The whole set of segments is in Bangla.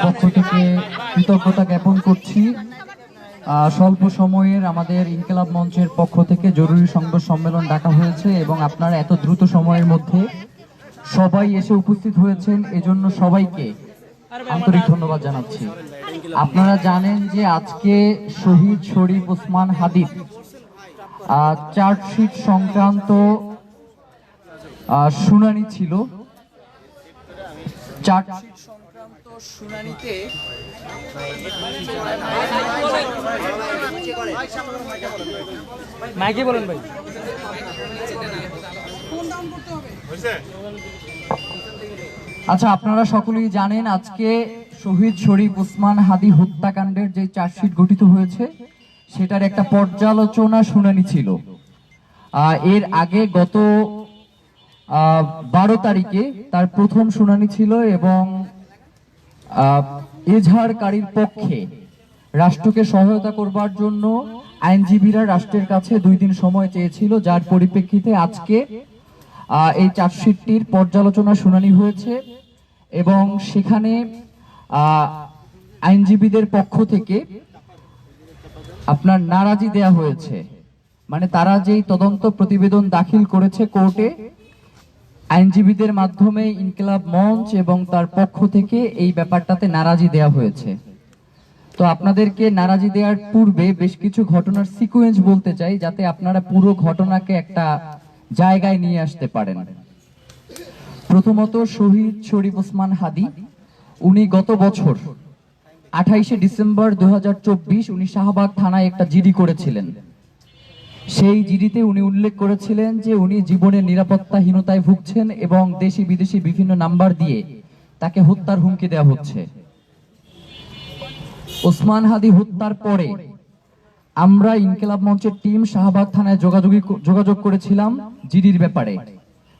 পক্ষ থেকে কৃতজ্ঞতা জ্ঞাপন করছি। স্বল্প সময়ের আমাদের ইনকিলাব মঞ্চের পক্ষ থেকে জরুরি সংবাদ সম্মেলন ডাকা হয়েছে এবং আপনারা এত দ্রুত সময়ের মধ্যে সবাই এসে উপস্থিত হয়েছেন, এজন্য সবাইকে আন্তরিক ধন্যবাদ জানাচ্ছি। আপনারা জানেন যে আজকে শহীদ শরীফ ওসমান হাদির চার্জশিট সংক্রান্ত শুনানি ছিল। চার্জশিট সংক্রান্ত শুনানিতে মাইকে বলেন ভাই। আচ্ছা, আপনারা সকলেই জানেন আজকে শহীদ শরীফ ওসমান হাদি হত্যাকাণ্ডের যে চার্জশিট গঠিত হয়েছে সেটার একটা পর্যালোচনা শুনানি ছিল। এর আগে গত 12 তারিখে তার প্রথম শুনানি ছিল এবং এজাহারকারীর পক্ষে রাষ্ট্রকে সহায়তা করবার জন্য আইনজীবীরা রাষ্ট্রের কাছে 2 দিন সময় চেয়েছিল, যার পরিপ্রেক্ষিতে আজকে এই চার্জশিটটির পর্যালোচনা শুনানি হয়েছে এবং সেখানে আইনজীবীদের পক্ষ থেকে আপনার নারাজি দেয়া হয়েছে। মানে তারা যেই তদন্ত প্রতিবেদন দাখিল করেছে কোর্টে, আইনজীবীদের মাধ্যমে ইনকিলাব মঞ্চ এবং তার পক্ষ থেকে এই ব্যাপারটাতে নারাজি দেয়া হয়েছে। তো আপনাদেরকে নারাজি দেওয়ার পূর্বে বেশ কিছু ঘটনার সিকোয়েন্স বলতে চাই, যাতে আপনারা পুরো ঘটনাকে একটা জায়গায় নিয়ে আসতে পারেন। প্রথমত, শহীদ শরীফ ওসমান হাদি উনি গত বছর 28শে ডিসেম্বর 2024 উনি শাহবাগ থানায় একটা জিডি করেছিলেন। সেই জিডিতে উনি উল্লেখ করেছিলেন যে উনি জীবনের নিরাপত্তাহীনতায় ভুগছেন এবং দেশি বিদেশি বিভিন্ন নাম্বার দিয়ে তাকে হত্যার হুমকি দেওয়া হচ্ছে। ওসমান হাদি হত্যার পরে আমরা ইনকিলাব মঞ্চের টিম শাহবাগ থানায় যোগাযোগ করেছিলাম জিডির ব্যাপারে।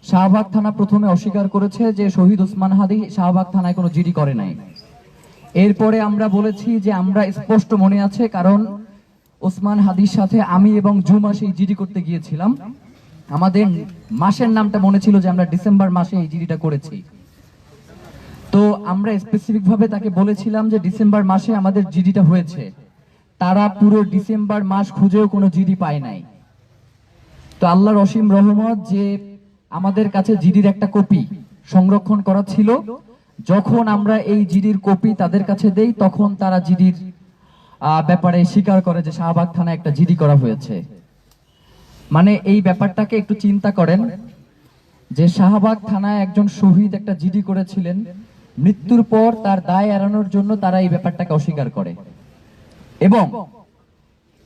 শাহবাগ থানা প্রথমে অস্বীকার করেছে যে শহীদ ওসমান হাদি শাহবাগ থানায় কোনো জিডি করে নাই। এরপরে আমরা বলেছি যে আমরা স্পষ্ট মনে আছে, কারণ ওসমান হাদির সাথে আমি এবং জুমা সেই জিডি করতে গিয়েছিলাম। আমাদের মাসের নামটা মনে ছিল যে আমরা ডিসেম্বর মাসে এই জিডিটা করেছি। তো আমরা স্পেসিফিক ভাবে তাকে বলেছিলাম যে ডিসেম্বর মাসে আমাদের জিডিটা হয়েছে। তারা পুরো ডিসেম্বর মাস খুঁজেও কোনো জিডি পায় নাই। তো আল্লাহর অসীম রহমত যে আমাদের কাছে জিডির একটা কপি সংরক্ষণ করা ছিল। যখন আমরা এই জিডির কপি তাদের কাছে দেই, তখন তারা জিডির ব্যাপারে স্বীকার করে যে শাহবাগ থানায় একটা জিডি করা হয়েছে। মানে এই ব্যাপারটাকে একটু চিন্তা করেন যে শাহবাগ থানায় একজন শহীদ একটা জিডি করেছিলেন, মৃত্যুর পর তার দায় এড়ানোর জন্য তারা এই ব্যাপারটাকে অস্বীকার করে। এবং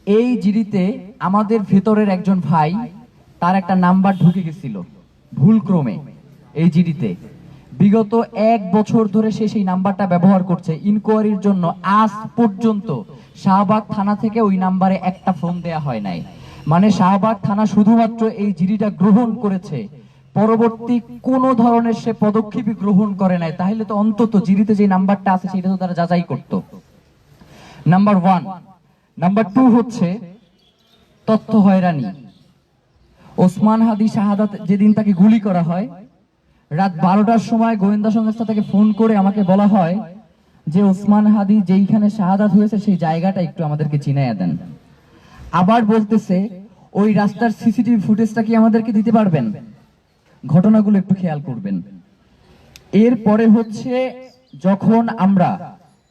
এই জিডিতে আমাদের ভেতরের একজন ভাই, তার একটা নাম্বার ঢুকে গেছিল ভুলক্রমে এই জিডিতে। বিগত 1 বছর ধরে সে সেই নাম্বারটা ব্যবহার করছে ইনকোয়ারির জন্য। আজ পর্যন্ত শাহবাগ থানা থেকে ওই নাম্বারে একটা ফোন দেয়া হয় নাই। মানে শাহবাগ থানা শুধুমাত্র এই জিডিটা গ্রহণ করেছে, পরবর্তী কোন ধরনের সে পদক্ষেপই গ্রহণ করে নাই। তাহলে তো অন্তত জিডিতে যে নাম্বারটা আছে সেটা তো তারা যাচাই করত। নাম্বার 1। নাম্বার 2 হচ্ছে তথ্য হয়রানি। ওসমান হাদি শাহাদাত যেদিন তাকে গুলি করা হয়, রাত 12টার সময় গোয়েন্দা সংস্থা থেকে ফোন করে আমাকে বলা হয় যে ওসমান হাদি যেইখানে শাহাদাত হয়েছে সেই জায়গাটা একটু আমাদেরকে চিনাইয়া দেন। আবার বলতেছে ওই রাস্তার সিসিটিভি ফুটেজটা কি আমাদেরকে দিতে পারবেন? ঘটনাগুলো একটু খেয়াল করবেন। এরপরে হচ্ছে যখন আমরা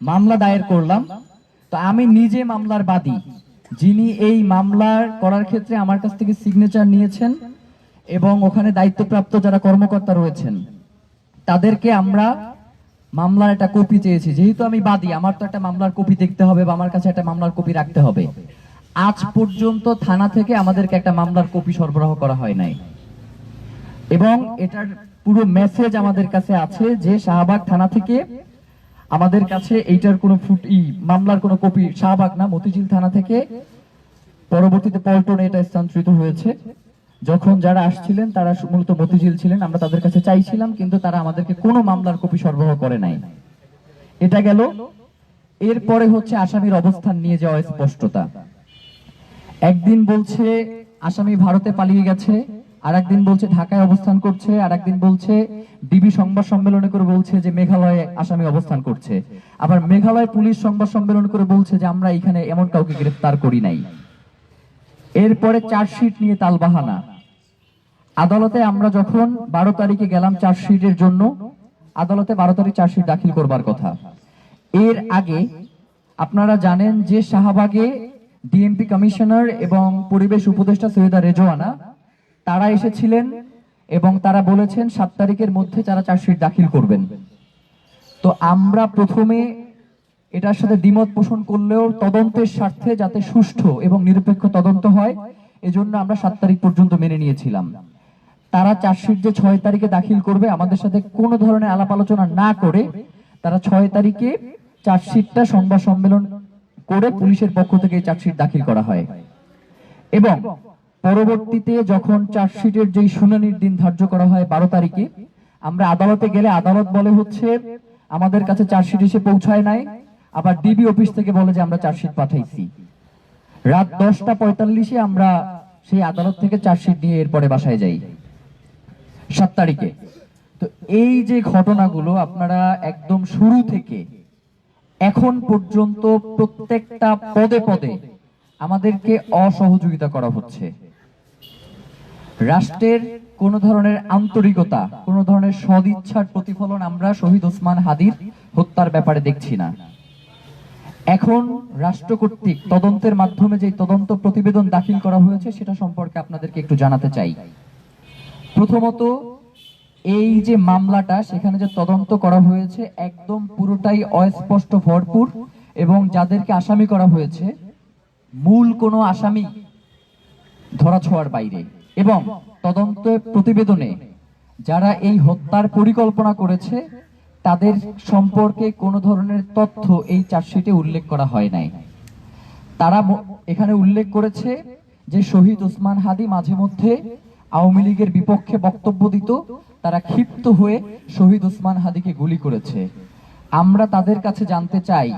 মামলা দায়ের করলাম, তো আমি নিজে মামলার বাদী, যিনি এই মামলার করার ক্ষেত্রে আমার কাছ থেকে সিগনেচার নিয়েছেন এবং ওখানে দায়িত্বপ্রাপ্ত যারা কর্মকর্তা রয়েছেন তাদেরকে আমরা মামলার একটা কপি চেয়েছি। যেহেতু আমি বাদী, আমার তো একটা মামলার কপি দেখতে হবে বা আমার কাছে একটা মামলার কপি রাখতে হবে। আজ পর্যন্ত থানা থেকে আমাদেরকে একটা মামলার কপি সরবরাহ করা হয় নাই এবং এটার পুরো মেসেজ আমাদের কাছে আছে যে শাহবাগ থানা থেকে আমাদের কাছে এইটার কোনো মামলার কোনো কপি, শাহবাগ না মতিঝিল থানা থেকে পরবর্তীতে পল্টনে এটা স্থানান্তরিত হয়েছে। যখন যারা আসছিলেন তারা মূলত মতিঝিল ছিলেন, আমরা তাদের কাছে চাইছিলাম কিন্তু তারা আমাদেরকে কোনো মামলার কপি সরবরাহ করে নাই। এটা গেল। এরপরে হচ্ছে আসামির অবস্থান নিয়ে যাওয়া স্পষ্টতা। একদিন বলছে আসামি ভারতে পালিয়ে গেছে, আর একদিন বলছে ঢাকায় অবস্থান করছে, আর একদিন বলছে ডিবি সংবাদ সম্মেলনে করে বলছে যে মেঘালয়ে আসামি অবস্থান করছে, আবার মেঘালয় পুলিশ সংবাদ সম্মেলন করে বলছে যে আমরা এখানে এমন কাউকে গ্রেফতার করি নাই। এরপরে চার্জশিট নিয়ে তালবাহানা। আদালতে আমরা যখন 12 তারিখে গেলাম চার্জশিটের জন্য, আদালতে 12 তারিখ চার্জশিট দাখিল করবার কথা। এর আগে আপনারা জানেন যে শাহবাগে ডিএমপি কমিশনার এবং পরিবেশ উপদেষ্টা সৈয়দা রেজওয়ানা তারা এসেছিলেন এবং তারা বলেছেন 7 তারিখের মধ্যে তারা চার্জশিট দাখিল করবেন। তো আমরা প্রথমে এটার সাথে দ্বিমত পোষণ করলেও তদন্তের স্বার্থে যাতে সুষ্ঠু এবং নিরপেক্ষ তদন্ত হয় এজন্য আমরা 7 তারিখ পর্যন্ত মেনে নিয়েছিলাম। তারা চার্জশিট যে 6 তারিখে দাখিল করবে আমাদের সাথে কোনো ধরনের আলাপ আলোচনা না করে তারা 6 তারিখে চার্জশিটটা সংবাদ সম্মেলন করে পুলিশের পক্ষ থেকে চার্জশিট দাখিল করা হয় এবং পরবর্তীতে যখন চার্জশিটের যেই শুনানির দিন ধার্য করা হয় 12 তারিখে, আমরা আদালতে গেলে আদালত বলে হচ্ছে আমাদের কাছে চার্জশিট এসে পৌঁছায় নাই, আবার ডিবি অফিস থেকে বলে যে আমরা চার্জশিট পাঠাইছি। রাত 10টা 45-এ আমরা সেই আদালত থেকে চার্জশিট নিয়ে এরপরে বাসায় যাই 7 তারিখে। তো এই যে ঘটনাগুলো আপনারা একদম শুরু থেকে এখন পর্যন্ত প্রত্যেকটা পদে পদে আমাদেরকে অসহযোগিতা করা হচ্ছে। রাষ্ট্রের কোন ধরনের আন্তরিকতা, কোন ধরনের সদিচ্ছার প্রতিফলন আমরা শহীদ ওসমান হাদির হত্যার ব্যাপারে দেখছি না। এখন রাষ্ট্র কর্তৃক তদন্তের মাধ্যমে যে তদন্ত প্রতিবেদন দাখিল করা হয়েছে সেটা সম্পর্কে আপনাদেরকে একটু জানাতে চাই। প্রথমত, এই যে মামলাটা সেখানে যে তদন্ত করা হয়েছে একদম পুরোটাই অস্পষ্ট ভরপুর এবং যাদেরকে আসামি করা হয়েছে মূল কোনো আসামি ধরাছোঁয়ার বাইরে, এবং তদন্ত প্রতিবেদনে যারা এই হত্যার পরিকল্পনা করেছে তাদের সম্পর্কে কোনো ধরনের তথ্য এই চার্জশিটে উল্লেখ করা হয় নাই। তারা এখানে উল্লেখ করেছে যে শহীদ ওসমান হাদি মাঝে মধ্যে আওয়ামী লীগের বিপক্ষে বক্তব্য দিত, তারা ক্ষিপ্ত হয়ে শহীদ ওসমান হাদিকে গুলি করেছে। আমরা তাদের কাছে জানতে চাই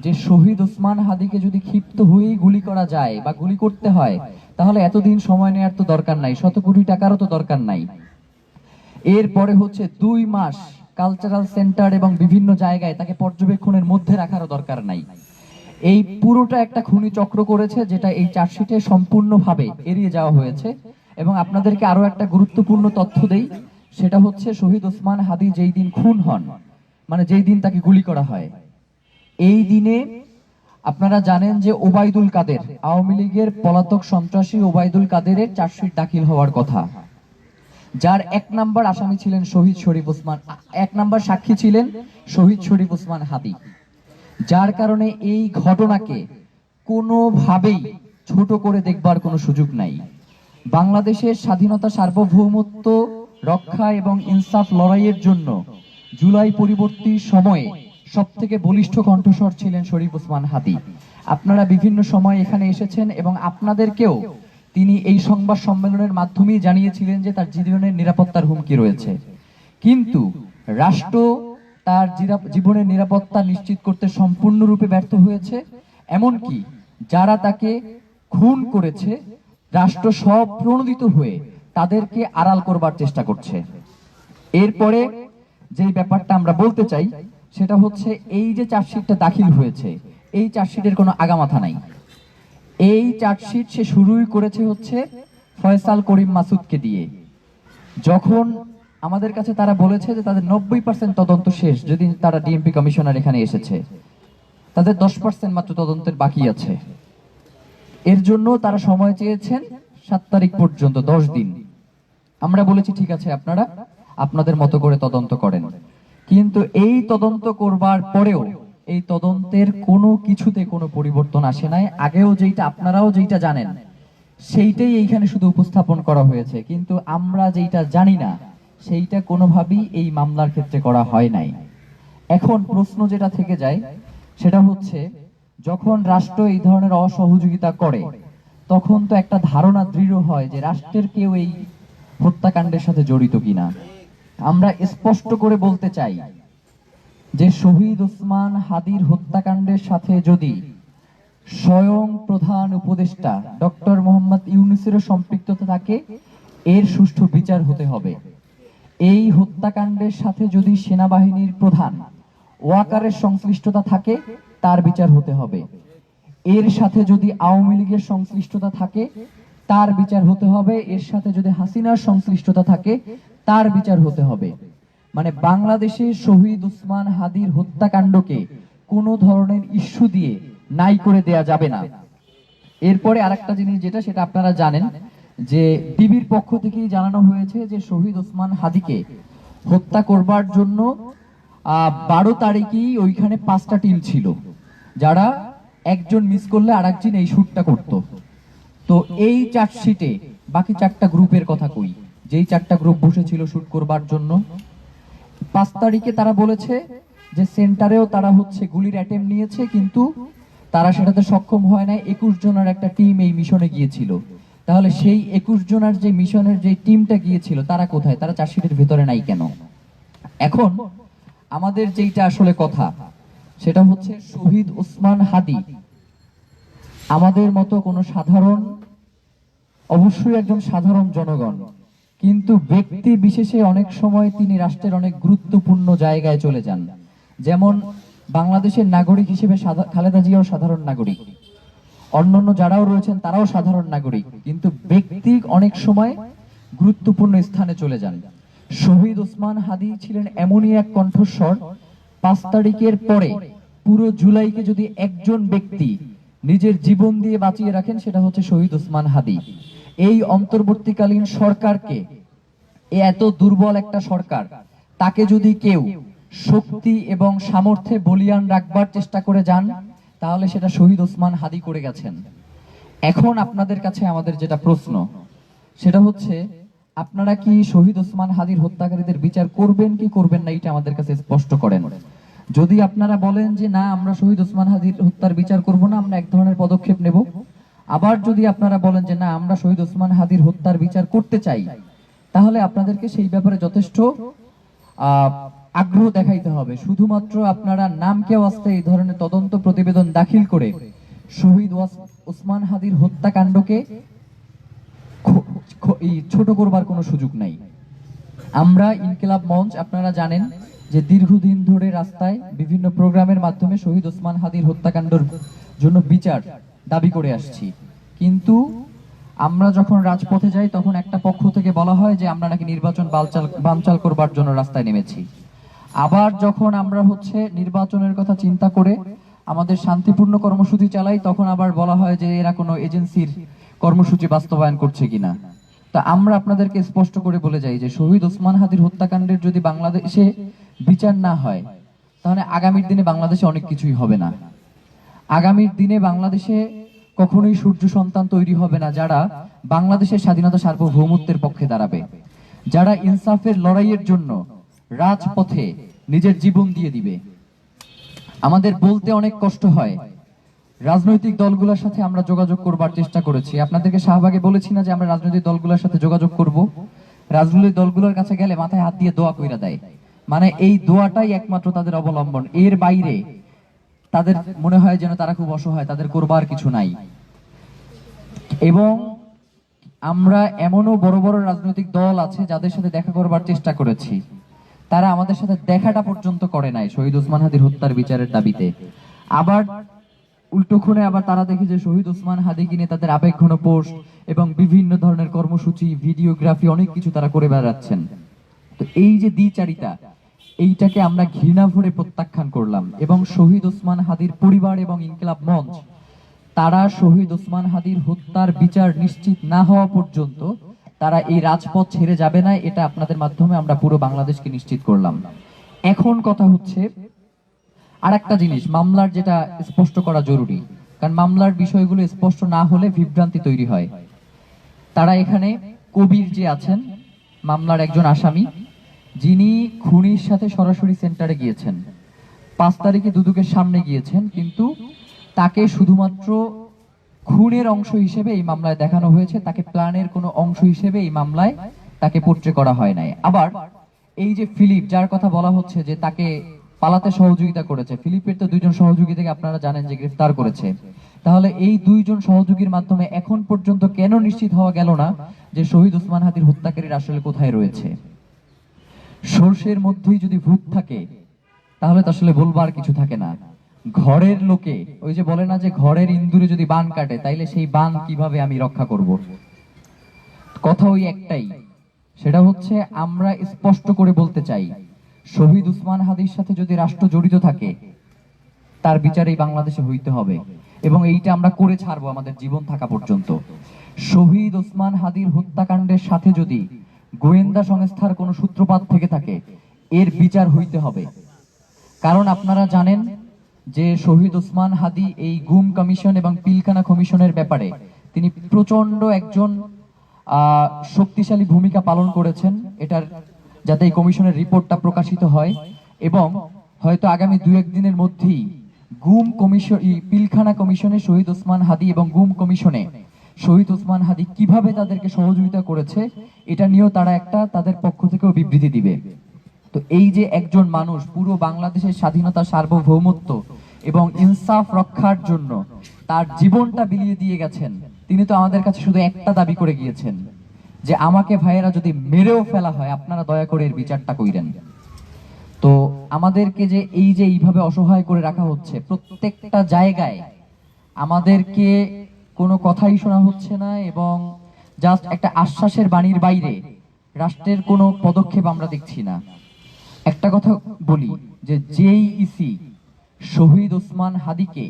যে শহীদ ওসমান হাদিকে যদি ক্ষিপ্ত হয়েই গুলি করা যায় বা গুলি করতে হয় তাহলে এতদিন সময় নেওয়ার তো দরকার নাই, 100 কোটি টাকারও তো দরকার নাই। এরপরে হচ্ছে 2 মাস কালচারাল সেন্টার এবং বিভিন্ন জায়গায় তাকে পর্যবেক্ষণের মধ্যে রাখারও দরকার নাই। এই পুরোটা একটা খুনি চক্র করেছে যেটা এই চার্জশিটে সম্পূর্ণভাবে এড়িয়ে যাওয়া হয়েছে। এবং আপনাদেরকে আরো একটা গুরুত্বপূর্ণ তথ্য দেই, সেটা হচ্ছে শহীদ ওসমান হাদি যেই দিন খুন হন, মানে যেই দিন তাকে গুলি করা হয়, এই দিনে আপনারা জানেন যে ওবায়দুল কাদের, আওয়ামী লীগের পলাতক সন্ত্রাসী ওবায়দুল কাদেরের চার্জশিট দাখিল হওয়ার কথা, যার 1 নাম্বার আসামি ছিলেন শহীদ শরীফ ওসমান, 1 নাম্বার সাক্ষী ছিলেন শহীদ শরীফ ওসমান হাদি। যার কারণে এই ঘটনাকে কোনোভাবেই ছোট করে দেখবার কোনো সুযোগ নাই। বাংলাদেশের স্বাধীনতা সার্বভৌমত্ব রক্ষা এবং ইনসাফ লড়াইয়ের জন্য জুলাই পরবর্তী সময়ে সবথেকে বলিষ্ঠ কণ্ঠস্বর ছিলেন শরীফ ওসমান হাদি। আপনারা বিভিন্ন সময় এখানে এসেছেন এবং আপনাদেরকেও তিনি এই সংবাদ সম্মেলনের মাধ্যমেই জানিয়েছিলেন যে তার জীবনের নিরাপত্তার হুমকি রয়েছে, কিন্তু রাষ্ট্র তার জীবনের নিরাপত্তা নিশ্চিত করতে সম্পূর্ণরূপে ব্যর্থ হয়েছে। এমনকি যারা তাকে খুন করেছে রাষ্ট্র সব প্রণোদিত হয়ে তাদেরকে আড়াল করবার চেষ্টা করছে। এরপরে যে ব্যাপারটা আমরা বলতে চাই সেটা হচ্ছে এই যে চার্জশিটটা দাখিল হয়েছে এই চার্জশিটের কোনো আগামাথা নাই। এই চার্জশিট সে শুরুই করেছে হচ্ছে ফয়সাল করিম মাসুদকে দিয়ে। যখন আমাদের কাছে তারা বলেছে যে তাদের 90% তদন্ত শেষ, যদি তারা ডিএমপি কমিশনার এখানে এসেছে, তাদের 10% মাত্র তদন্তের বাকি আছে। এর জন্য তারা সময় চেয়েছেন 7 তারিখ পর্যন্ত, 10 দিন। আমরা বলেছি ঠিক আছে আপনারা আপনাদের মতো করে তদন্ত করেন, কিন্তু এই তদন্ত করবার পরেও এই তদন্তের কোনো কিছুতে কোনো পরিবর্তন আসে নাই। আগেও যেটা আপনারাও যেটা জানেন সেইটাই এইখানে শুধু উপস্থাপন করা হয়েছে, কিন্তু আমরা যেটা জানি না সেইটা কোনোভাবেই এই মামলার ক্ষেত্রে করা হয় নাই। এখন প্রশ্ন যেটা থেকে যায় সেটা হচ্ছে যখন রাষ্ট্র এই ধরনের অসহযোগিতা করে তখন তো একটা ধারণা দৃঢ় হয় যে রাষ্ট্রের কেউ এই হত্যাকাণ্ডের সাথে জড়িত কিনা। আমরা স্পষ্ট করে বলতে চাই যে শহীদ ওসমান হাদির হত্যাকাণ্ডের সাথে যদি স্বয়ং প্রধান উপদেষ্টা ডক্টর মোহাম্মদ ইউনূসেরও সম্পৃক্ততা থাকে এর সুষ্ঠু বিচার হতে হবে। এই হত্যাকাণ্ডের সাথে যদি সেনাবাহিনীর প্রধান ওয়াকারের সংশ্লিষ্টতা থাকে তার বিচার হতে হবে। এর সাথে যদি আওয়ামী লীগের সংশ্লিষ্টতা থাকে তার বিচার হতে হবে। এর সাথে যদি হাসিনার সংশ্লিষ্টতা থাকে তার বিচার হতে হবে। মানে বাংলাদেশে শহীদ ওসমান হাদির হত্যাকাণ্ডকে কোনো ধরনের ইস্যু দিয়ে নাই করে দেয়া যাবে না। এরপরে আরেকটা জিনিস যেটা সেটা আপনারা জানেন যে ডিবির পক্ষ থেকেই জানানো হয়েছে যে শহীদ ওসমান হাদিকে হত্যা করবার জন্য 12 তারিখেই ওইখানে 5টা টিম ছিল, যারা একজন মিস করলে আরেকজন এই শুটটা করত। তো এই চার্জশিটে বাকি 4টা গ্রুপের কথা কই, যেই 4টা গ্রুপ বসেছিল শুট করবার জন্য। 5 তারিখে তারা বলেছে যে সেন্টারেও তারা গুলির অ্যাটেম্প নিয়েছে, কিন্তু তারা সেটাতে সক্ষম হয় না। 21 জনের একটা টিম এই মিশনে গিয়েছিল। তাহলে সেই 21 জনের যে মিশনের যে টিমটা গিয়েছিল তারা কোথায়? তারা চার্জশিটের ভিতরে নাই কেন? এখন আমাদের যেটা আসলে কথা সেটা হচ্ছে শহীদ ওসমান হাদি আমাদের মতো কোনো সাধারণ, অবশ্যই একজন সাধারণ জনগণ, কিন্তু ব্যক্তি বিশেষে অনেক সময় তিনি রাষ্ট্রের অনেক গুরুত্বপূর্ণ জায়গায় চলে যান। যেমন বাংলাদেশের নাগরিক হিসেবে খালেদা জিয়াও সাধারণ নাগরিক, অন্যান্য যারাও রয়েছেন তারাও সাধারণ নাগরিক, কিন্তু ব্যক্তি অনেক সময় গুরুত্বপূর্ণ স্থানে চলে যান। শহীদ ওসমান হাদি ছিলেন এমনই এক কণ্ঠস্বর, 5 তারিখের পরে পুরো জুলাইকে যদি একজন ব্যক্তি নিজের জীবন দিয়ে বাঁচিয়ে রাখেন সেটা হচ্ছে শহীদ ওসমান হাদি। এই অন্তর্বর্তীকালীন সরকারকে, এত দুর্বল একটা সরকার, তাকে যদি কেউ শক্তি এবং সামর্থ্যে বলিয়ান রাখবার চেষ্টা করে যান তাহলে সেটা শহীদ ওসমান হাদি করে গেছেন। এখন আপনাদের কাছে আমাদের যেটা প্রশ্ন সেটা হচ্ছে আপনারা কি শহীদ ওসমান হাদির হত্যাকারীদের বিচার করবেন কি করবেন না, এটা আমাদের কাছে স্পষ্ট করেন। যদি আপনারা বলেন যে না আমরা শহীদ ওসমান হাদির হত্যার বিচার করব না, আমরা এক ধরনের পদক্ষেপ নেব। আবার যদি আপনারা বলেন যে না আমরা শহীদ ওসমান হাদির হত্যার বিচার করতে চাই, তাহলে আপনাদেরকে সেই ব্যাপারে যথেষ্ট আগ্রহ দেখাইতে হবে। শুধুমাত্র আপনারা নামকে ওয়াস্তে এই ধরনের তদন্ত প্রতিবেদন দাখিল করে শহীদ ওসমান হাদির হত্যাকাণ্ডকে ছোট করবার কোনো সুযোগ নাই। আমরা ইনকিলাব মঞ্চ, আপনারা জানেন যে দীর্ঘদিন ধরে রাস্তায় বিভিন্ন প্রোগ্রামের মাধ্যমে শহীদ ওসমান হাদির হত্যাকাণ্ডের জন্য বিচার দাবি করে আসছি, কিন্তু আমরা যখন রাজপথে যাই তখন একটা পক্ষ থেকে বলা হয় যে আমরা নাকি নির্বাচন বানচাল করবার জন্য রাস্তায় নেমেছি। আবার যখন আমরা নির্বাচনের কথা চিন্তা করে আমাদের শান্তিপূর্ণ কর্মসূচি চালাই তখন আবার বলা হয় যে এরা কোনো এজেন্সির কর্মসূচি বাস্তবায়ন করছে কিনা। তা আমরা আপনাদেরকে স্পষ্ট করে বলে যাই যে শহীদ ওসমান হাদির হত্যাকাণ্ডের যদি বাংলাদেশে বিচার না হয় তাহলে আগামীর দিনে বাংলাদেশে অনেক কিছুই হবে না। আগামীর দিনে বাংলাদেশে কখনোই সূর্য সন্তান তৈরি হবে না যারা বাংলাদেশের স্বাধীনতা সার্বভৌমত্বের পক্ষে দাঁড়াবে, যারা ইনসাফের লড়াইয়ের জন্য রাজপথে নিজের জীবন দিয়ে দিবে। আমাদের বলতে অনেক কষ্ট হয়, রাজনৈতিক দলগুলোর সাথে আমরা যোগাযোগ করবার চেষ্টা করেছি। আপনাদেরকে শাহবাগে বলেছি না যে আমরা রাজনৈতিক দলগুলোর সাথে যোগাযোগ করব। রাজনৈতিক দলগুলোর কাছে গেলে মাথায় হাত দিয়ে দোয়া কইরা দেয়, মানে এই দোয়াটাই একমাত্র তাদের অবলম্বন। এর বাইরে তাদের মনে হয় যেন তারা খুব অসহায়, তাদের করবার কিছু নাই। এবং আমরা এমনও বড় বড় রাজনৈতিক দল আছে যাদের সাথে দেখা করবার চেষ্টা করেছি, তারা আমাদের সাথে দেখাটা পর্যন্ত করে নাই শহীদ ওসমান হাদির হত্যার বিচারের দাবিতে। আবার উল্টোক্ষণে আবার তারা দেখে যে শহীদ ওসমান হাদিকে নিয়ে তাদের আবেগঘন পোস্ট এবং বিভিন্ন ধরনের কর্মসূচি, ভিডিওগ্রাফি, অনেক কিছু তারা করে বেড়াচ্ছেন। তো এই যে দ্বিচারিতা, এইটাকে আমরা ঘৃণা ভরে প্রত্যাখ্যান করলাম। এবং শহীদ ওসমান হাদির পরিবার এবং ইনকিলাব মঞ্চ তারা শহীদ ওসমান হাদির হত্যার বিচার নিশ্চিত না হওয়া পর্যন্ত তারা এই রাজপথ ছেড়ে যাবে না, এটা আপনাদের মাধ্যমে আমরা পুরো বাংলাদেশকে নিশ্চিত করলাম। এখন কথা হচ্ছে আরেকটা জিনিস, মামলার যেটা স্পষ্ট করা জরুরি, কারণ মামলার বিষয়গুলো স্পষ্ট না হলে বিভ্রান্তি তৈরি হয়। তারা এখানে কবির যে আছেন মামলার একজন আসামি, যিনি খুনির সাথে সরাসরি সেন্টারে গিয়েছেন, 5 তারিখে দুদকের সামনে গিয়েছেন, কিন্তু তাকে শুধুমাত্র খুনের অংশ হিসেবে এই মামলায় দেখানো হয়েছে, তাকে প্ল্যানের কোনো অংশ হিসেবে এই মামলায় তাকে পোট্রে করা হয় নাই। আবার এই যে ফিলিপ, যার কথা বলা হচ্ছে যে তাকে পালাতে সহযোগিতা করেছে, ফিলিপের তো 2 জন সহযোগী থেকে আপনারা জানেন যে গ্রেফতার করেছে, তাহলে এই দুইজন সহযোগীর মাধ্যমে এখন পর্যন্ত কেন নিশ্চিত হওয়া গেল না যে শহীদ ওসমান হাদির হত্যাকারীর আসলে কোথায় রয়েছে? সর্ষের মধ্যেই যদি ভূত থাকে তাহলে তো আসলে বলবার কিছু থাকে না। ঘরের লোকে ওই যে বলে না যে ঘরের ইন্দুরে যদি বান কাটে তাইলে সেই বান কিভাবে আমি রক্ষা করব? কথা ওই একটাই, সেটা হচ্ছে আমরা স্পষ্ট করে বলতে চাই, শহীদ ওসমান হাদির সাথে যদি রাষ্ট্র জড়িত থাকে তার বিচার এই বাংলাদেশে হইতে হবে, এবং এইটা আমরা করে ছাড়বো আমাদের জীবন থাকা পর্যন্ত। শহীদ ওসমান হাদির হত্যাকাণ্ডের সাথে যদি গোয়েন্দা সংস্থার কোনো সূত্রপাত থেকে থাকে এর বিচার হইতে হবে। কারণ আপনারা জানেন যে শহীদ ওসমান হাদি এই গুম কমিশন এবং পিলখানা কমিশনের ব্যাপারে তিনি প্রচন্ড একজন শক্তিশালী ভূমিকা পালন করেছেন এটার যাতে এই কমিশনের রিপোর্টটা প্রকাশিত হয়, এবং হয়তো আগামী 2-1 দিনের মধ্যেই গুম কমিশন পিলখানা কমিশনে শহীদ ওসমান হাদি এবং গুম কমিশনে শহীদ ওসমান হাদি কিভাবে তাদেরকে সহযোগিতা করেছে এটা নিয়েও তারা একটা তাদের পক্ষ থেকেও বিবৃতি দিবে। তো এই যে একজন মানুষ পুরো বাংলাদেশের স্বাধীনতা, সার্বভৌমত্ব এবং ইনসাফ রক্ষার জন্য তার জীবনটা বিলিয়ে দিয়ে গেছেন, তিনি তো আমাদের কাছে শুধু একটা দাবি করে গিয়েছেন যে আমাকে ভাইয়েরা যদি মেরেও ফেলা হয় আপনারা দয়া করে এর বিচারটা কইরেন। তো আমাদেরকে যে এইভাবে অসহায় করে রাখা হচ্ছে, প্রত্যেকটা জায়গায় আমাদেরকে কোনো কথাই শোনা হচ্ছে না, এবং জাস্ট একটা আশ্বাসের বাণীর বাইরে রাষ্ট্রের কোনো পদক্ষেপ আমরা দেখছি না। একটা কথা বলি যে যেই ইসি শহীদ ওসমান হাদিকে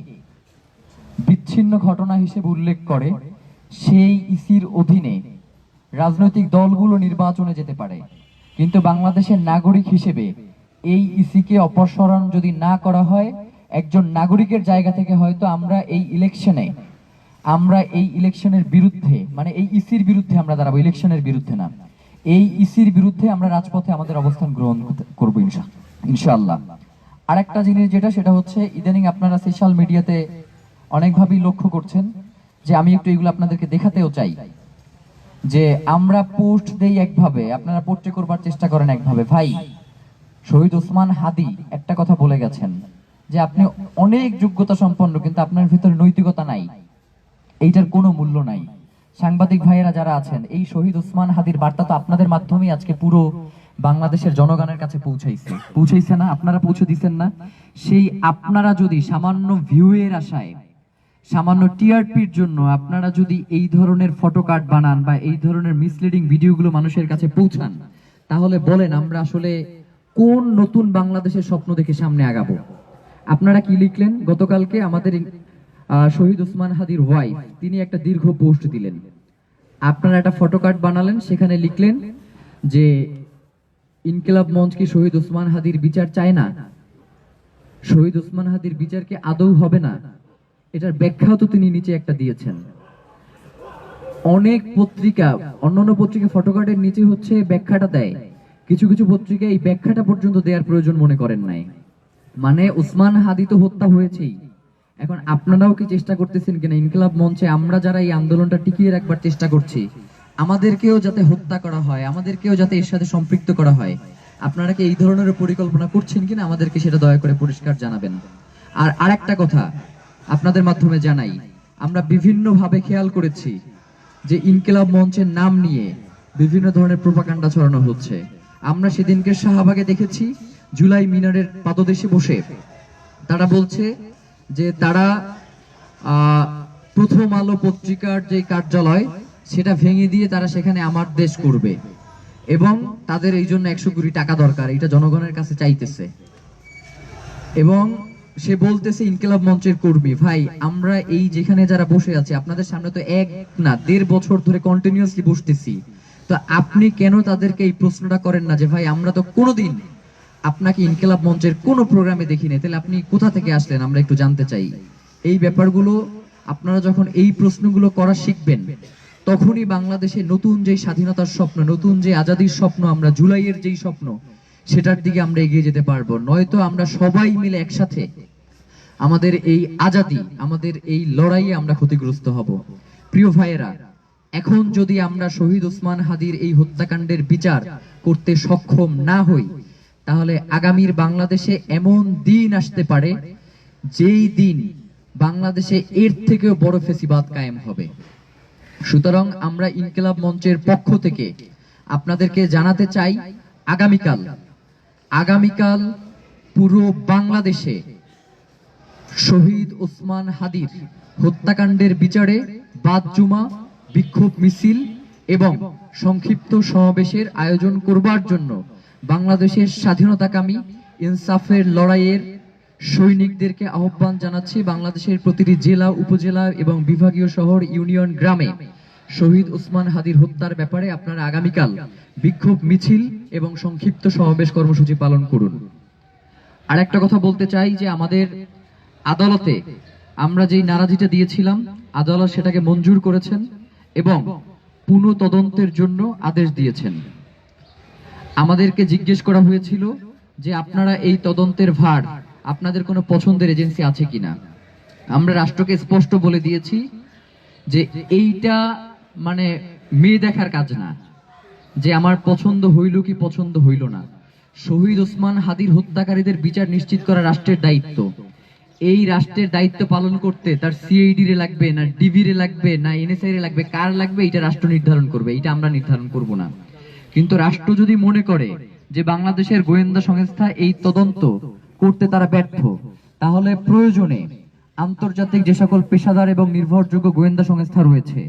বিচ্ছিন্ন ঘটনা হিসেবে উল্লেখ করে সেই ইসির অধীনে রাজনৈতিক দলগুলো নির্বাচনে যেতে পারে, কিন্তু বাংলাদেশের নাগরিক হিসেবে এই ইসিকে অপসারণ যদি না করা হয়, একজন নাগরিকের জায়গা থেকে হয়তো আমরা এই ইলেকশনের বিরুদ্ধে, মানে এই ইসির বিরুদ্ধে আমরা দাঁড়াবো, ইলেকশনের বিরুদ্ধে না, এই ইসির বিরুদ্ধে আমরা রাজপথে আমাদের অবস্থান গ্রহণ করবো ইনশাআল্লাহ। আর একটা জিনিস সেটা হচ্ছে ইদানিং আপনারা সোশ্যাল মিডিয়াতে অনেকভাবেই লক্ষ্য করছেন যে আমি একটু এগুলো আপনাদেরকে দেখাতেও চাই যে আমরা পোস্ট দেই একভাবে, আপনারা পোস্টে করবার চেষ্টা করেন একভাবে। ভাই, শহীদ ওসমান হাদি একটা কথা বলে গেছেন যে আপনি অনেক যোগ্যতা সম্পন্ন কিন্তু আপনার ভিতরে নৈতিকতা নাই, এইটার কোনো মূল্য নাই। সাংবাদিক ভাইয়েরা যারা আছেন, এই শহীদ ওসমান হাদির বার্তা তো আপনাদের মাধ্যমেই আজকে পুরো বাংলাদেশের জনগণের কাছে পৌঁছাইছে না? আপনারা পৌঁছে দিচ্ছেন না? সেই আপনারা যদি সামান্য ভিউয়ের আশায়, সামান্য টিআরপির জন্য আপনারা যদি এই ধরনের ফটোকার্ড বানান বা এই ধরনের মিসলিডিং ভিডিওগুলো মানুষের কাছে পৌঁছান, তাহলে বলেন আমরা আসলে কোন নতুন বাংলাদেশের স্বপ্ন দেখে সামনে আগাবো? আপনারা কি লিখলেন গতকালকে? আমাদের শহীদ ওসমান হাদির ওয়াইফ তিনি একটা দীর্ঘ পোস্ট দিলেন, আপনারা একটা ফটোকার্ড বানালেন, সেখানে লিখলেন যে ইনকিলাব মঞ্চ কি শহীদ ওসমান হাদির বিচার চায় না? শহীদ ওসমান হাদির বিচার কি আদৌ হবে না? এটার ব্যাখ্যাও তো তিনি নিচে একটা দিয়েছেন। অনেক পত্রিকা, অন্যান্য পত্রিকা ফটোকার্ডের নিচে হচ্ছে ব্যাখ্যাটা দেয়, কিছু কিছু পত্রিকা এই ব্যাখ্যাটা পর্যন্ত দেওয়ার প্রয়োজন মনে করেন নাই। মানে ওসমান হাদি তো হত্যা হয়েছেই, এখন আপনারাও কি চেষ্টা করতেছেন কিনা ইনকিলাব মঞ্চে আমরা যারা এই আন্দোলনটা টিকিয়ে রাখবার চেষ্টা করছি আমাদেরকেও যাতে হত্যা করা হয়, আমাদেরকেও যাতে এর সাথে সম্পৃক্ত করা হয়, আপনারা কি এই ধরনের পরিকল্পনা করছেন কিনা আমাদেরকে সেটা দয়া করে পরিষ্কার জানাবেন। আর আরেকটা কথা আপনাদের মাধ্যমে জানাই, আমরা বিভিন্ন ভাবে খেয়াল করেছি যে ইনকিলাব মঞ্চের নাম নিয়ে বিভিন্ন ধরনের প্রোপাগান্ডা ছড়ানো হচ্ছে। আমরা সেদিনকে শাহবাগে দেখেছি জুলাই মিনারের পাদদেশে বসে তারা বলছে যে তারা প্রথম আলো পত্রিকার যে কার্যালয় সেটা ভেঙে দিয়ে তারা সেখানে আমার দেশ করবে, এবং তাদের এই জন্য 100 কোটি টাকা দরকার, এটা জনগণের কাছে চাইতেছে। এবং সে বলতেছে ইনকিলাব মঞ্চের কর্মী। ভাই, আমরা এই যেখানে যারা বসে আছে আপনাদের সামনে তো 1 না 1.5 বছর ধরে কন্টিনিউয়াসলি বসতেছি, তো আপনি কেন তাদেরকে এই প্রশ্নটা করেন না যে ভাই আমরা তো কোনোদিন আপনাকে ইনকিলাব মঞ্চের কোনো প্রোগ্রামে দেখিনি, তাহলে আপনি কোথা থেকে আসলেন আমরা একটু জানতে চাই। এই ব্যাপারগুলো আপনারা যখন এই প্রশ্নগুলো করা শিখবেন তখনই বাংলাদেশে নতুন যে স্বাধীনতার স্বপ্ন, নতুন যে আজাদির স্বপ্ন, আমরা জুলাইয়ের যেই স্বপ্ন সেটার দিকে আমরা এগিয়ে যেতে পারবো। নয়তো আমরা সবাই মিলে একসাথে আমাদের এই আজাদি, আমাদের এই লড়াইয়ে আমরা ক্ষতিগ্রস্ত হব। প্রিয় ভাইয়েরা, এখন যদি আমরা শহীদ ওসমান হাদির এই হত্যাকাণ্ডের বিচার করতে সক্ষম না হই তাহলে আগামীর বাংলাদেশে এমন দিন আসতে পারে যেই দিন বাংলাদেশে এর থেকেও বড় ফেসিবাদ কায়েম হবে। সুতরাং আমরা ইনকিলাব মঞ্চের পক্ষ থেকে আপনাদেরকে জানাতে চাই, আগামীকাল পুরো বাংলাদেশে শহীদ ওসমান হাদির হত্যাকাণ্ডের বিচারে বাদ-জুমা, বিক্ষোভ মিছিল এবং সংক্ষিপ্ত সমাবেশের আয়োজন করবার জন্য বাংলাদেশের স্বাধীনতাকামী ইনসাফের লড়াইয়ের সৈনিকদেরকে আহ্বান জানাচ্ছি। বাংলাদেশের প্রতিটি জেলা, উপজেলা এবং বিভাগীয় শহর, ইউনিয়ন, গ্রামে শহীদ ওসমান হাদির হত্যার ব্যাপারে আপনারা আগামীকাল বিক্ষোভ মিছিল এবং সংক্ষিপ্ত সমাবেশ কর্মসূচি পালন করুন। আর একটা কথা বলতে চাই যে আমাদের আদালতে আমরা যেই নারাজিটা দিয়েছিলাম, আদালত সেটাকে মঞ্জুর করেছেন এবং পুনঃ তদন্তের জন্য আদেশ দিয়েছেন। আমাদেরকে জিজ্ঞেস করা হয়েছিল যে আপনারা এই তদন্তের ভার, আপনাদের কোনো পছন্দের এজেন্সি আছে কিনা। আমরা রাষ্ট্রকে স্পষ্ট বলে দিয়েছি যে এইটা মানে মেয়ে দেখার কাজ না, যে আমার পছন্দ হইল কি পছন্দ হইল না। শহীদ ওসমান হাদির হত্যাকারীদের বিচার নিশ্চিত করা রাষ্ট্রের দায়িত্ব। এই রাষ্ট্রের দায়িত্ব পালন করতে তার সিআইডি রে লাগবে না, ডিবি রে লাগবে না, এনএসআই রে লাগবে, কার লাগবে এটা রাষ্ট্র নির্ধারণ করবে, এটা আমরা নির্ধারণ করব না। কিন্তু রাষ্ট্র যদি মনে করে যে বাংলাদেশের গোয়েন্দা সংস্থা এই তদন্ত করতে তারা ব্যর্থ, তাহলে প্রয়োজনে আন্তর্জাতিক যে সকল পেশাদার এবং নির্ভরযোগ্য গোয়েন্দা সংস্থা রয়েছে,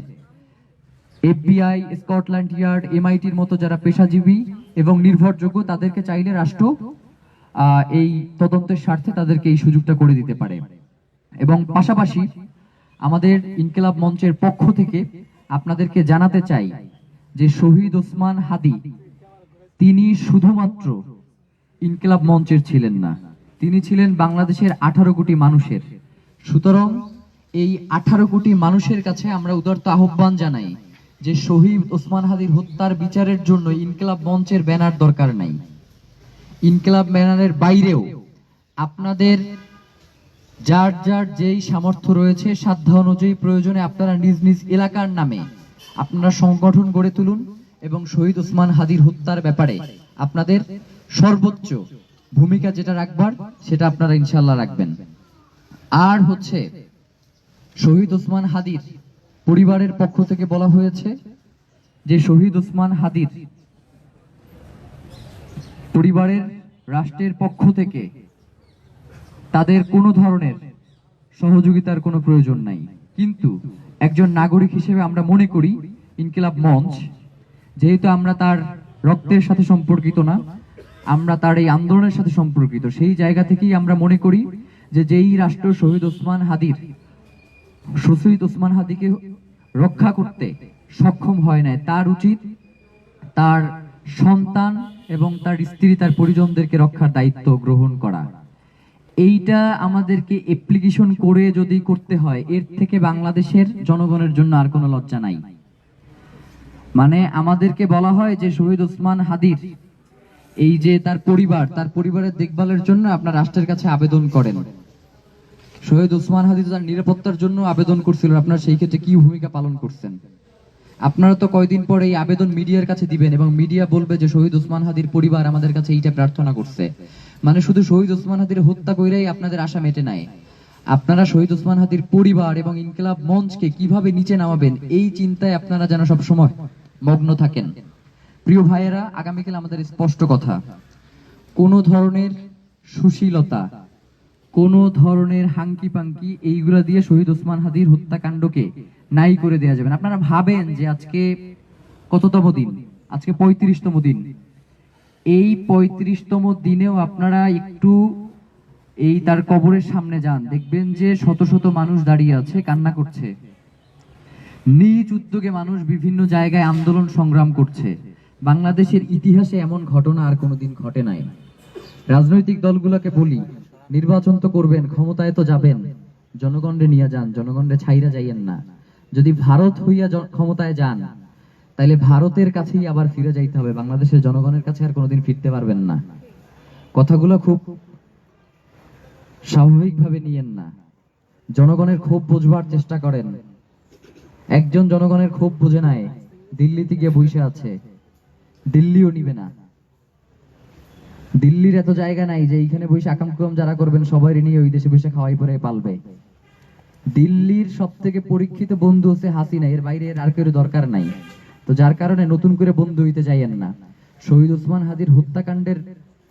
এফবিআই, স্কটল্যান্ড ইয়ার্ড, এমআইটির মতো যারা পেশাজীবী এবং নির্ভরযোগ্য, তাদেরকে চাইলে রাষ্ট্র এই তদন্তের স্বার্থে তাদেরকে এই সুযোগটা করে দিতে পারে। এবং পাশাপাশি আমাদের ইনকিলাব মঞ্চের পক্ষ থেকে আপনাদেরকে জানাতে চাই যে শহীদ ওসমান হাদি তিনি শুধুমাত্র ইনকিলাব মঞ্চের ছিলেন না, তিনি ছিলেন বাংলাদেশের 18 কোটি মানুষের। সুতরাং এই 18 কোটি মানুষের কাছে আমরা উদারত আহ্বান জানাই যে শহীদ ওসমান হাদির হত্যার বিচারের জন্য ইনকিলাব মঞ্চের ব্যানার দরকার নাই। ইনকিলাব ব্যানারের বাইরেও আপনাদের যার যার যেই সামর্থ্য রয়েছে, সাধ্য অনুযায়ী প্রয়োজনে আপনারা নিজ নিজ এলাকার নামে আপনারা সংগঠন গড়ে তুলুন এবং শহীদ ওসমান হাদির হত্যার ব্যাপারে আপনাদের সর্বোচ্চ ভূমিকা যেটা রাখবার সেটা আপনারা ইনশাআল্লাহ রাখবেন। আর হচ্ছে শহীদ ওসমান হাদির পরিবারের পক্ষ থেকে বলা হয়েছে যে শহীদ ওসমান হাদির পরিবারের রাষ্ট্রের পক্ষ থেকে তাদের কোনো ধরনের সহযোগিতার কোনো প্রয়োজন নাই। কিন্তু একজন নাগরিক হিসেবে আমরা মনে করি ইনকিলাব মঞ্চ, যেহেতু আমরা তার রক্তের সাথে সম্পর্কিত না, আমরা তার এই আন্দোলনের সাথে সম্পর্কিত, সেই জায়গা থেকেই আমরা মনে করি যে যেই রাষ্ট্র শহীদ ওসমান হাদিকে রক্ষা করতে সক্ষম হয় না, তার উচিত তার সন্তান এবং তার স্ত্রী, তার পরিজনদেরকে রক্ষার দায়িত্ব গ্রহণ করা। এইটা আমাদেরকে অ্যাপ্লিকেশন করে যদি করতে হয়, এর থেকে বাংলাদেশের জনগণের জন্য আর কোনো লজ্জা নাই। মানে আমাদেরকে বলা হয় যে শহীদ ওসমান হাদির এই যে তার পরিবারের দেখভালের জন্য আপনার রাষ্ট্রের কাছে আবেদন করেন। শহীদ ওসমান হাদি তার নিরাপত্তার জন্য আবেদন করছিলেন, আপনারা সেই ক্ষেত্রে কি ভূমিকা পালন করছেন? আপনারা তো কয়দিন পরে এই আবেদন মিডিয়ার কাছে দিবেন এবং মিডিয়া বলবে যে শহীদ ওসমান হাদির পরিবার আমাদের কাছে এইটা প্রার্থনা করছে। মানে শুধু শহীদ ওসমান হাদির হত্যা কইরাই আপনাদের আশা মেটে নাই। আপনারা শহীদ ওসমান হাদির পরিবার এবং ইনকিলাব মঞ্চকে কিভাবে নিচে নামাবেন এই চিন্তায় আপনারা যেন সব সময় মগ্ন থাকেন। প্রিয় ভাইয়েরা, আগামীকাল আমাদের স্পষ্ট কথা, কোন ধরনের সুশীলতা, কোন ধরনের হাঙ্কি পাঙ্কি এইগুলা দিয়ে শহীদ ওসমান হাদির হত্যাকাণ্ডকে নাই করে দেওয়া যাবে না। আপনারা ভাবেন যে আজকে কততম দিন? আজকে 35তম দিন। এই 35তম দিনেও আপনারা একটু এই তার কবরের সামনে যান, দেখবেন যে শত শত মানুষ দাঁড়িয়ে আছে, কান্না করছে। নিজ উদ্যোগে মানুষ বিভিন্ন জায়গায় আন্দোলন সংগ্রাম করছে। বাংলাদেশের ইতিহাসে এমন ঘটনা আর কোনোদিন ঘটে নাই। রাজনৈতিক দলগুলোকে বলি, নির্বাচন তো করবেন, ক্ষমতায় তো যাবেন, জনগণরে নিয়ে যান, জনগণরে ছাইরা যাইয়েন না। যদি ভারত হইয়া ক্ষমতায় যান, তাইলে ভারতের কাছেই আবার ফিরে যাইতে হবে, বাংলাদেশের জনগণের কাছে আর কোনোদিন ফিরতে পারবেন না। কথাগুলো খুব স্বাভাবিকভাবে নিয়েন না, জনগণের ক্ষোভ বুঝবার চেষ্টা করেন। একজন জনগণের ক্ষোভ বুঝে নাই, দিল্লিতে গিয়ে বসে আছে, দিল্লিও নিবে না। দিল্লির এত জায়গা নাই যে এইখানে বসে আকাম কুকাম যারা করবেন সবাই নিয়ে ওই দেশে বসে খাওয়াই পরে পালবে। দিল্লির সব থেকে পরীক্ষিত বন্ধু হচ্ছে হাসিনা, এর বাইরে এর আর কেউ দরকার নাই। তো যার কারণে নতুন করে বন্ধু হইতে যাইয়েন না। শহীদ ওসমান হাদির হত্যাকাণ্ডের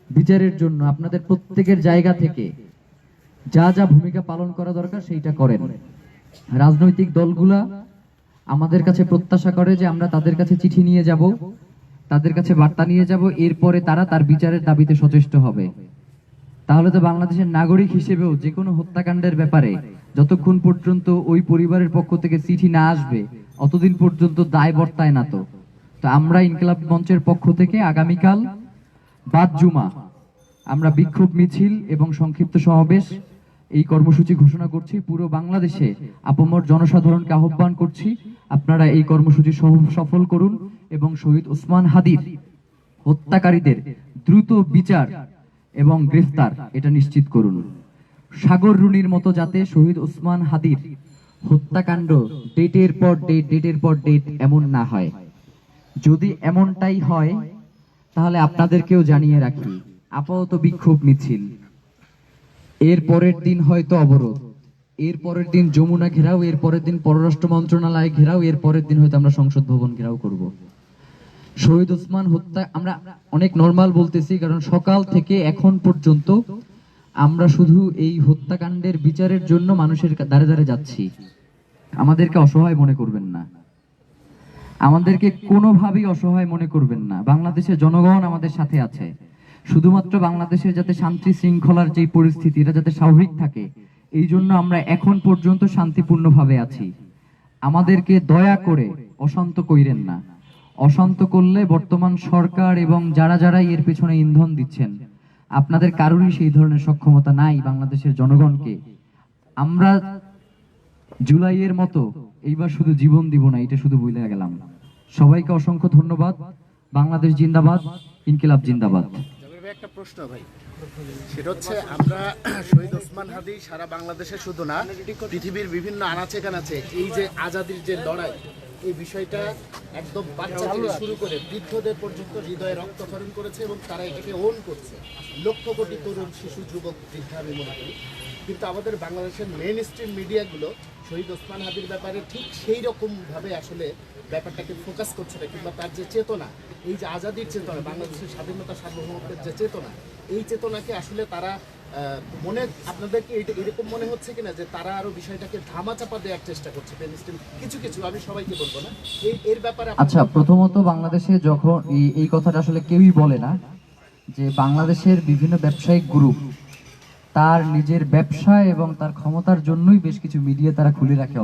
বিচারের জন্য আপনাদের প্রত্যেকের জায়গা থেকে যা যা ভূমিকা পালন করা দরকার সেইটা করেন। রাজনৈতিক দলগুলা আমাদের কাছে প্রত্যাশা করে যে আমরা তাদের কাছে চিঠি নিয়ে যাব, তাদের কাছে বার্তা নিয়ে যাব, এরপরে তারা তার বিচারের দাবিতে সচেষ্ট হবে। তাহলে তো বাংলাদেশের নাগরিক হিসেবেও যে কোনো হত্যাকাণ্ডের ব্যাপারে যতক্ষণ পর্যন্ত ওই পরিবারের পক্ষ থেকে চিঠি না আসবে অতদিন পর্যন্ত দায় বর্তায় না। তো আমরা ইনকিলাব মঞ্চের পক্ষ থেকে আগামীকাল বাদ জুমা আমরা বিক্ষোভ মিছিল এবং সংক্ষিপ্ত সমাবেশ এই কর্মসূচি ঘোষণা করছি। পুরো বাংলাদেশে আপামর জনসাধারণকে আহ্বান করছি, আপনারা এই কর্মসূচি সফল করুন এবং শহীদ ওসমান হাদির হত্যাকারীদের দ্রুত বিচার এবং গ্রেফতার এটা নিশ্চিত করুন। সাগর রুনির মতো যাতে শহীদ ওসমান হাদির হত্যাকাণ্ড ডেটের পর ডেট এমন না হয়। যদি এমনটাই হয় তাহলে আপনাদেরকেও জানিয়ে রাখি, আপাতত বিক্ষোভ মিছিল, এর পরের দিন হয়তো অবরোধ, এর পরের দিন যমুনা ঘেরাও, এর পরের দিন পররাষ্ট্র মন্ত্রণালয় ঘেরাও, এর পরের দিন হয়তো আমরা সংসদ ভবন ঘেরাও করব। শহীদ ওসমান হত্যা আমরা অনেক নরমাল বলতেছি, কারণ সকাল থেকে এখন পর্যন্ত আমরা শুধু এই হত্যাকাণ্ডের বিচারের জন্য মানুষের দ্বারে দ্বারে যাচ্ছি। আমাদেরকে অসহায় মনে করবেন না, আমাদেরকে কোনোভাবেই অসহায় মনে করবেন না। বাংলাদেশের জনগণ আমাদের সাথে আছে। শুধুমাত্র বাংলাদেশের যাতে শান্তি শৃঙ্খলার যে পরিস্থিতি এটা যাতে স্বাভাবিক থাকে, এই জন্য আমরা এখন পর্যন্ত শান্তিপূর্ণভাবে আছি। আমাদেরকে দয়া করে অশান্ত কইরেন না। অশান্ত করলে বর্তমান সরকার এবং যারা যারা এর পেছনে ইন্ধন দিচ্ছেন, আপনাদের কারোরই সেই ধরনের সক্ষমতা নাই বাংলাদেশের জনগণকে। আমরা জুলাইয়ের মতো এইবার শুধু জীবন দিব না, এটা শুধু বলে গেলাম। সবাইকে অসংখ্য ধন্যবাদ। বাংলাদেশ জিন্দাবাদ, ইনকিলাব জিন্দাবাদ। একটা প্রশ্ন ভাই, সেটা হচ্ছে আমরা শহীদ ওসমান হাদি সারা বাংলাদেশে শুধু না পৃথিবীর বিভিন্ন আনাচে কানাচে এই যে আজাদির যে লড়াই, এই বিষয়টা একদম বাচ্চা থেকে শুরু করে বৃদ্ধদের পর্যন্ত হৃদয়ে রক্তক্ষরণ করেছে এবং তারা এটাকে ওন করছে। লক্ষ কোটি তরুণ, শিশু, যুবক, বৃদ্ধা আমি মনে করি। কিন্তু আমাদের বাংলাদেশের মেইন স্ট্রিম মিডিয়াগুলো শহীদ ওসমান হাদির ব্যাপারে ঠিক সেই রকমভাবে আসলে ব্যাপারটাকে ফোকাস করছে না, কিংবা তার যে চেতনা, এই যে আজাদির চেতনা, বাংলাদেশের স্বাধীনতা সার্বভৌমত্বের যে চেতনা, এই চেতনাকে আসলে তারা মনে, আপনাদেরকে এরকম মনে হচ্ছে কিনা যে তারা আরো বিষয়টাকে ধামাচাপা দেওয়ার চেষ্টা করছে? কিছু কিছু, আমি সবাইকে বলবো না, এর ব্যাপারে। আচ্ছা, প্রথমত বাংলাদেশে যখন এই কথাটা আসলে কেউই বলে না যে বাংলাদেশের বিভিন্ন ব্যবসায়িক গ্রুপ তার নিজের ব্যবসা এবং তার ক্ষমতার জন্যই বেশ কিছু মিডিয়া তারা খুলে রাখে।